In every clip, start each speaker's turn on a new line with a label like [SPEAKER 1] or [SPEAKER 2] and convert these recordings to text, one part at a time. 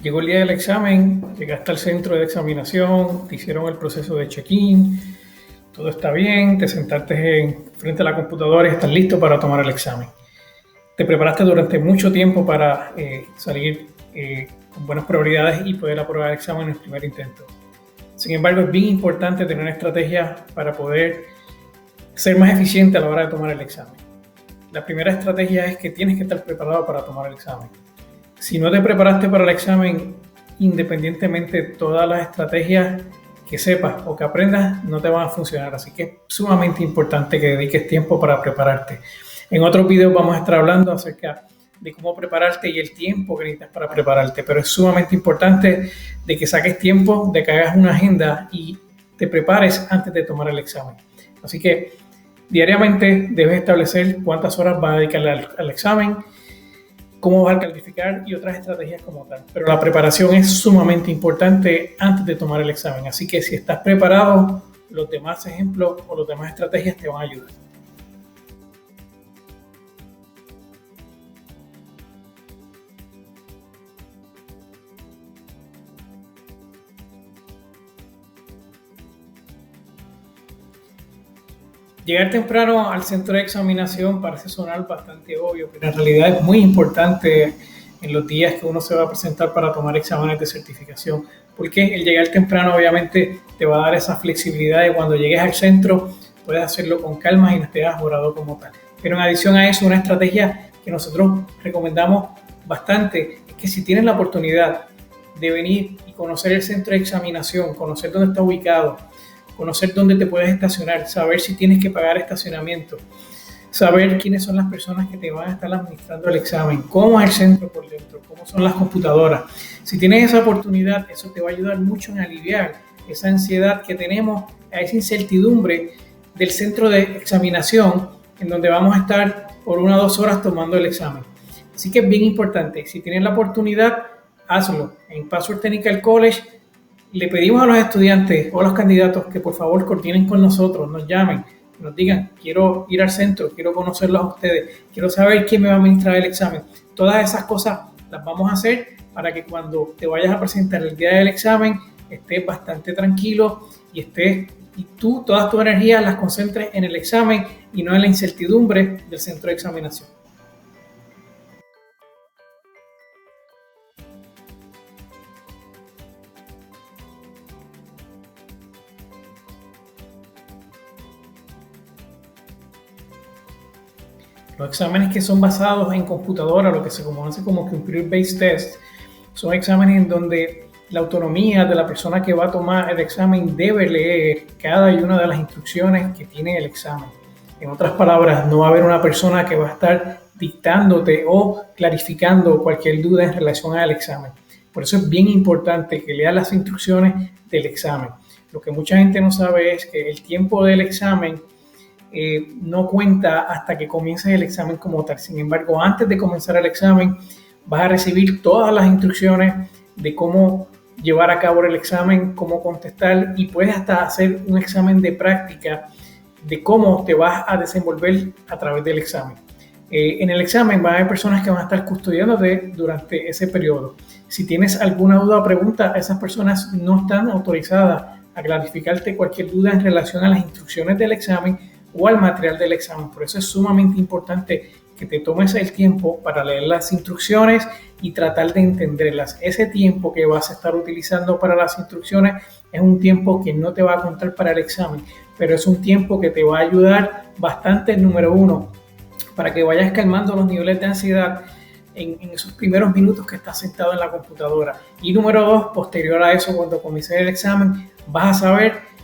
[SPEAKER 1] Llegó el día del examen, llegaste al centro de examinación, te hicieron el proceso de check-in, todo está bien, te sentaste frente a la computadora y estás listo para tomar el examen. Te preparaste durante mucho tiempo para salir con buenas probabilidades y poder aprobar el examen en el primer intento. Sin embargo, es bien importante tener una estrategia para poder ser más eficiente a la hora de tomar el examen. La primera estrategia es que tienes que estar preparado para tomar el examen. Si no te preparaste para el examen, independientemente de todas las estrategias que sepas o que aprendas, no te van a funcionar. Así que es sumamente importante que dediques tiempo para prepararte. En otros videos vamos a estar hablando acerca de cómo prepararte y el tiempo que necesitas para prepararte, pero es sumamente importante de que saques tiempo, de que hagas una agenda y te prepares antes de tomar el examen. Así que diariamente debes establecer cuántas horas vas a dedicarle al examen, cómo vas a calificar y otras estrategias como tal. Pero la preparación es sumamente importante antes de tomar el examen. Así que si estás preparado, los demás ejemplos o las demás estrategias te van a ayudar. Llegar temprano al centro de examinación parece sonar bastante obvio, pero en realidad es muy importante en los días que uno se va a presentar para tomar exámenes de certificación, porque el llegar temprano obviamente te va a dar esa flexibilidad de cuando llegues al centro puedes hacerlo con calma y no estés ajorado como tal. Pero en adición a eso, una estrategia que nosotros recomendamos bastante es que si tienes la oportunidad de venir y conocer el centro de examinación, conocer dónde está ubicado, conocer dónde te puedes estacionar, saber si tienes que pagar estacionamiento, saber quiénes son las personas que te van a estar administrando el examen, cómo es el centro por dentro, cómo son las computadoras. Si tienes esa oportunidad, eso te va a ayudar mucho en aliviar esa ansiedad que tenemos, a esa incertidumbre del centro de examinación en donde vamos a estar por 1 o 2 horas tomando el examen. Así que es bien importante, si tienes la oportunidad, hazlo. En Password Technical College le pedimos a los estudiantes o a los candidatos que por favor coordinen con nosotros, nos llamen, nos digan, quiero ir al centro, quiero conocerlos a ustedes, quiero saber quién me va a administrar el examen. Todas esas cosas las vamos a hacer para que cuando te vayas a presentar el día del examen estés bastante tranquilo y tú todas tus energías las concentres en el examen y no en la incertidumbre del centro de examinación. Los exámenes que son basados en computadora, lo que se conoce como Computer-Based Test, son exámenes en donde la autonomía de la persona que va a tomar el examen debe leer cada una de las instrucciones que tiene el examen. En otras palabras, no va a haber una persona que va a estar dictándote o clarificando cualquier duda en relación al examen. Por eso es bien importante que leas las instrucciones del examen. Lo que mucha gente no sabe es que el tiempo del examen no cuenta hasta que comiences el examen como tal. Sin embargo, antes de comenzar el examen, vas a recibir todas las instrucciones de cómo llevar a cabo el examen, cómo contestar y puedes hasta hacer un examen de práctica de cómo te vas a desenvolver a través del examen. En el examen van a haber personas que van a estar custodiándote durante ese periodo. Si tienes alguna duda o pregunta, esas personas no están autorizadas a clarificarte cualquier duda en relación a las instrucciones del examen o al material del examen. Por eso es sumamente importante que te tomes el tiempo para leer las instrucciones y tratar de entenderlas. Ese tiempo que vas a estar utilizando para las instrucciones es un tiempo que no te va a contar para el examen, pero es un tiempo que te va a ayudar bastante, número uno, para que vayas calmando los niveles de ansiedad en esos primeros minutos que estás sentado en la computadora. Y número dos, posterior a eso, cuando comiences el examen, vas a saber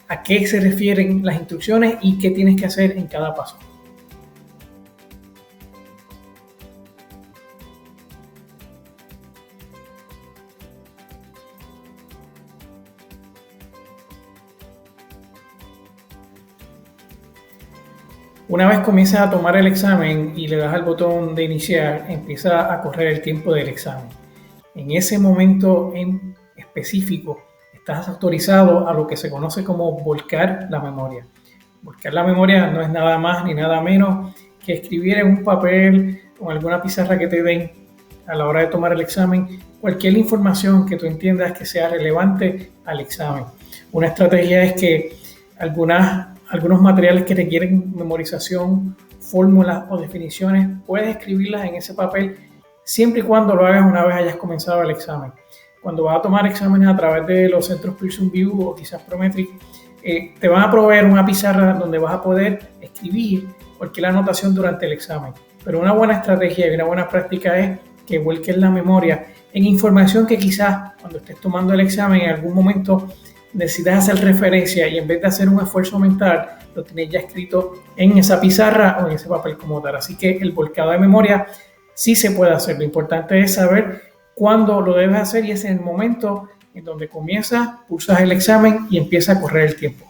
[SPEAKER 1] a qué se refieren las instrucciones y qué tienes que hacer en cada paso. Una vez comienzas a tomar el examen y le das al botón de iniciar, empieza a correr el tiempo del examen. En ese momento en específico, estás autorizado a lo que se conoce como volcar la memoria. Volcar la memoria no es nada más ni nada menos que escribir en un papel o en alguna pizarra que te den a la hora de tomar el examen cualquier información que tú entiendas que sea relevante al examen. Una estrategia es que algunos materiales que requieren memorización, fórmulas o definiciones, puedes escribirlas en ese papel siempre y cuando lo hagas una vez hayas comenzado el examen. Cuando vas a tomar exámenes a través de los centros Pearson VUE o quizás Prometric, te van a proveer una pizarra donde vas a poder escribir cualquier anotación durante el examen. Pero una buena estrategia y una buena práctica es que vuelques la memoria en información que quizás cuando estés tomando el examen en algún momento necesitas hacer referencia y en vez de hacer un esfuerzo mental, lo tienes ya escrito en esa pizarra o en ese papel como tal. Así que el volcado de memoria sí se puede hacer. Lo importante es saber cuándo lo debes hacer y es en el momento en donde comienzas, pulsas el examen y empieza a correr el tiempo.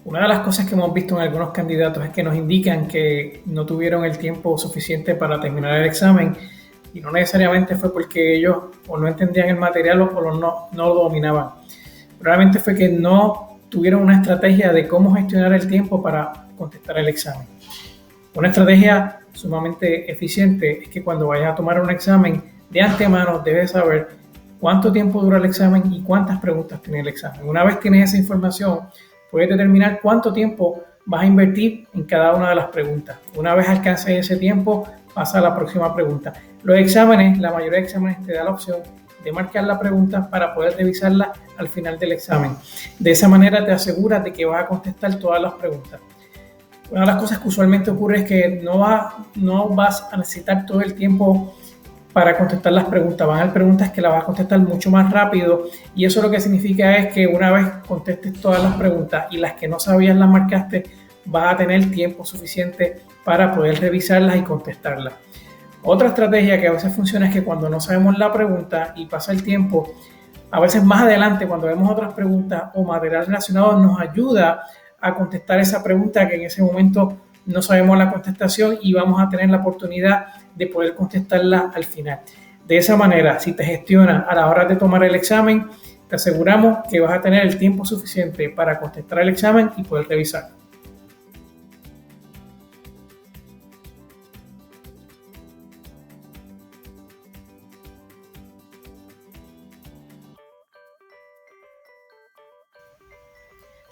[SPEAKER 1] Una de las cosas que hemos visto en algunos candidatos es que nos indican que no tuvieron el tiempo suficiente para terminar el examen y no necesariamente fue porque ellos o no entendían el material o no lo dominaban. Probablemente fue que no tuvieron una estrategia de cómo gestionar el tiempo para contestar el examen. Una estrategia sumamente eficiente es que cuando vayas a tomar un examen, de antemano debes saber cuánto tiempo dura el examen y cuántas preguntas tiene el examen. Una vez tienes esa información, puedes determinar cuánto tiempo vas a invertir en cada una de las preguntas. Una vez alcances ese tiempo, pasa a la próxima pregunta. Los exámenes, la mayoría de exámenes te da la opción de marcar la pregunta para poder revisarla al final del examen. De esa manera te aseguras de que vas a contestar todas las preguntas. Una de las cosas que usualmente ocurre es que no vas a necesitar todo el tiempo para contestar las preguntas. Van a haber preguntas que las vas a contestar mucho más rápido y eso lo que significa es que una vez contestes todas las preguntas y las que no sabías las marcaste, vas a tener tiempo suficiente para poder revisarlas y contestarlas. Otra estrategia que a veces funciona es que cuando no sabemos la pregunta y pasa el tiempo, a veces más adelante cuando vemos otras preguntas o material relacionado nos ayuda a contestar esa pregunta que en ese momento no sabemos la contestación y vamos a tener la oportunidad de poder contestarla al final. De esa manera, si te gestionas a la hora de tomar el examen, te aseguramos que vas a tener el tiempo suficiente para contestar el examen y poder revisar.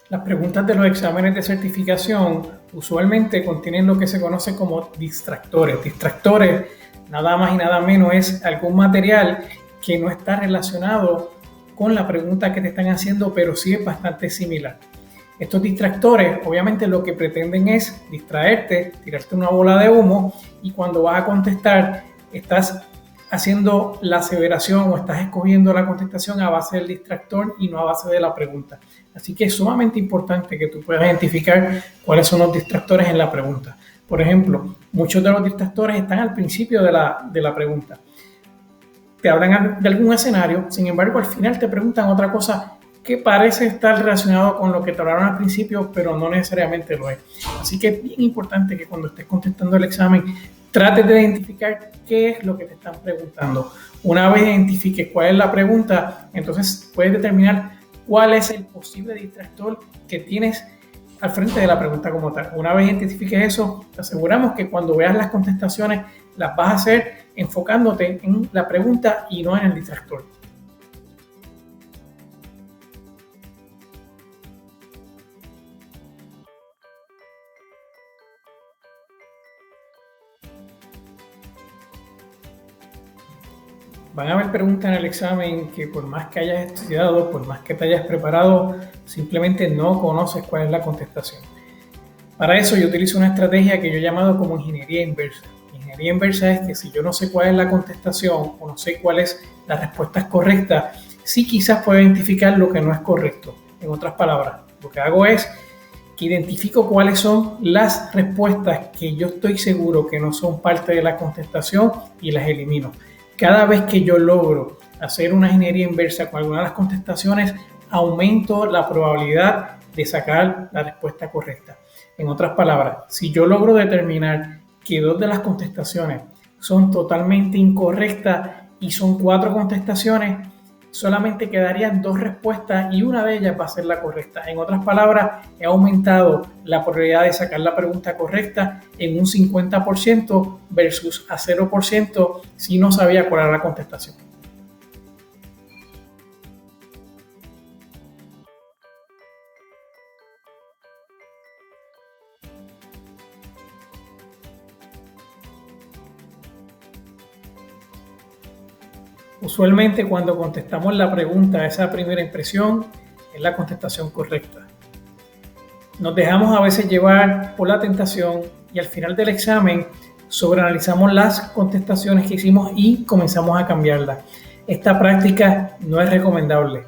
[SPEAKER 1] Las preguntas de los exámenes de certificación usualmente contienen lo que se conoce como distractores. Distractores, nada más y nada menos, es algún material que no está relacionado con la pregunta que te están haciendo, pero sí es bastante similar. Estos distractores, obviamente, lo que pretenden es distraerte, tirarte una bola de humo y cuando vas a contestar, estás haciendo la aseveración o estás escogiendo la contestación a base del distractor y no a base de la pregunta. Así que es sumamente importante que tú puedas identificar cuáles son los distractores en la pregunta. Por ejemplo, muchos de los distractores están al principio de la pregunta. Te hablan de algún escenario, sin embargo, al final te preguntan otra cosa que parece estar relacionado con lo que te hablaron al principio, pero no necesariamente lo es. Así que es bien importante que cuando estés contestando el examen, trates de identificar qué es lo que te están preguntando. Una vez identifiques cuál es la pregunta, entonces puedes determinar cuál es el posible distractor que tienes al frente de la pregunta como tal. Una vez identifiques eso, te aseguramos que cuando veas las contestaciones, las vas a hacer enfocándote en la pregunta y no en el distractor. Van a haber preguntas en el examen que por más que hayas estudiado, por más que te hayas preparado, simplemente no conoces cuál es la contestación. Para eso yo utilizo una estrategia que yo he llamado como ingeniería inversa. Ingeniería inversa es que si yo no sé cuál es la contestación o no sé cuál es la respuesta correcta, sí quizás puedo identificar lo que no es correcto. En otras palabras, lo que hago es que identifico cuáles son las respuestas que yo estoy seguro que no son parte de la contestación y las elimino. Cada vez que yo logro hacer una ingeniería inversa con alguna de las contestaciones, aumento la probabilidad de sacar la respuesta correcta. En otras palabras, si yo logro determinar que dos de las contestaciones son totalmente incorrectas, y son 4 contestaciones, solamente quedarían 2 respuestas y una de ellas va a ser la correcta. En otras palabras, he aumentado la probabilidad de sacar la pregunta correcta en un 50% versus a 0% si no sabía cuál era la contestación. Usualmente cuando contestamos la pregunta, esa primera impresión es la contestación correcta. Nos dejamos a veces llevar por la tentación y al final del examen sobreanalizamos las contestaciones que hicimos y comenzamos a cambiarlas. Esta práctica no es recomendable.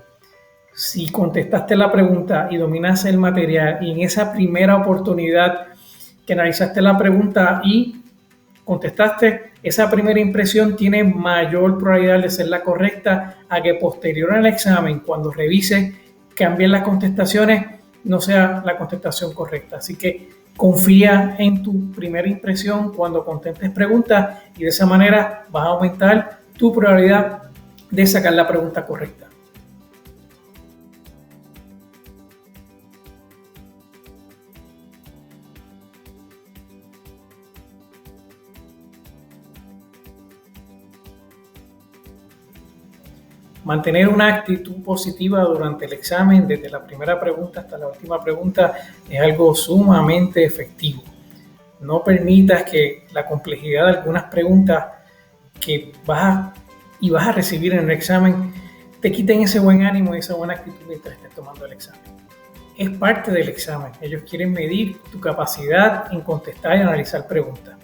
[SPEAKER 1] Si contestaste la pregunta y dominaste el material y en esa primera oportunidad que analizaste la pregunta y contestaste, esa primera impresión tiene mayor probabilidad de ser la correcta a que posterior al examen, cuando revise, cambien las contestaciones, no sea la contestación correcta. Así que confía en tu primera impresión cuando contestes preguntas y de esa manera vas a aumentar tu probabilidad de sacar la pregunta correcta. Mantener una actitud positiva durante el examen, desde la primera pregunta hasta la última pregunta, es algo sumamente efectivo. No permitas que la complejidad de algunas preguntas que vas a recibir en el examen te quiten ese buen ánimo y esa buena actitud mientras estés tomando el examen. Es parte del examen. Ellos quieren medir tu capacidad en contestar y analizar preguntas.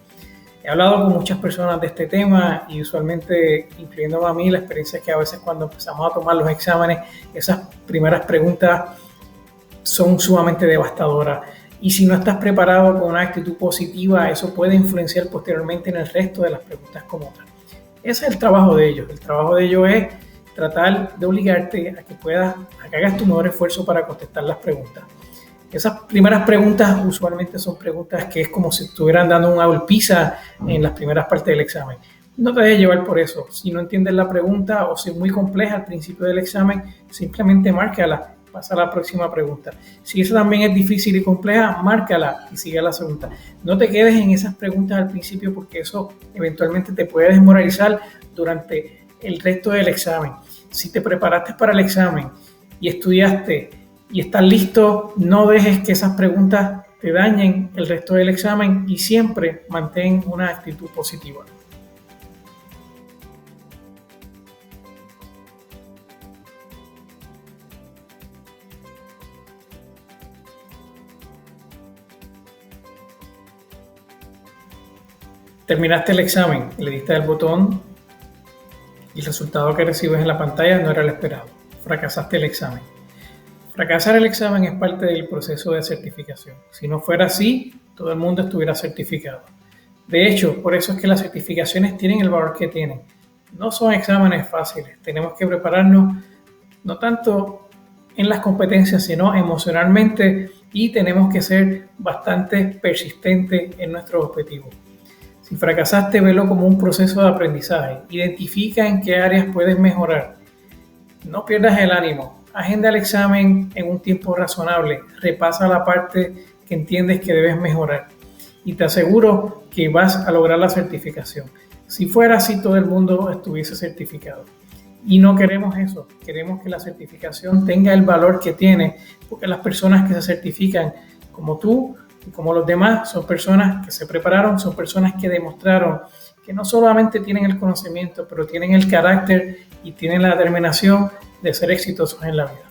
[SPEAKER 1] He hablado con muchas personas de este tema y usualmente, incluyéndome a mí, la experiencia es que a veces cuando empezamos a tomar los exámenes, esas primeras preguntas son sumamente devastadoras. Y si no estás preparado con una actitud positiva, eso puede influenciar posteriormente en el resto de las preguntas como tal. Ese es el trabajo de ellos. El trabajo de ellos es tratar de obligarte a que hagas tu mejor esfuerzo para contestar las preguntas. Esas primeras preguntas usualmente son preguntas que es como si estuvieran dando una golpiza en las primeras partes del examen. No te dejes llevar por eso. Si no entiendes la pregunta o si es muy compleja al principio del examen, simplemente márcala, pasa a la próxima pregunta. Si esa también es difícil y compleja, márcala y sigue a la segunda. No te quedes en esas preguntas al principio porque eso eventualmente te puede desmoralizar durante el resto del examen. Si te preparaste para el examen y estudiaste y estás listo, no dejes que esas preguntas te dañen el resto del examen y siempre mantén una actitud positiva. Terminaste el examen, le diste al botón y el resultado que recibes en la pantalla no era el esperado. Fracasaste el examen. Fracasar el examen es parte del proceso de certificación. Si no fuera así, todo el mundo estuviera certificado. De hecho, por eso es que las certificaciones tienen el valor que tienen. No son exámenes fáciles. Tenemos que prepararnos no tanto en las competencias, sino emocionalmente y tenemos que ser bastante persistentes en nuestros objetivos. Si fracasaste, velo como un proceso de aprendizaje. Identifica en qué áreas puedes mejorar. No pierdas el ánimo. Agenda el examen en un tiempo razonable, repasa la parte que entiendes que debes mejorar y te aseguro que vas a lograr la certificación. Si fuera así, todo el mundo estuviese certificado. Y no queremos eso, queremos que la certificación tenga el valor que tiene, porque las personas que se certifican, como tú y como los demás, son personas que se prepararon, son personas que demostraron que no solamente tienen el conocimiento, pero tienen el carácter y tienen la determinación de ser exitosos en la vida.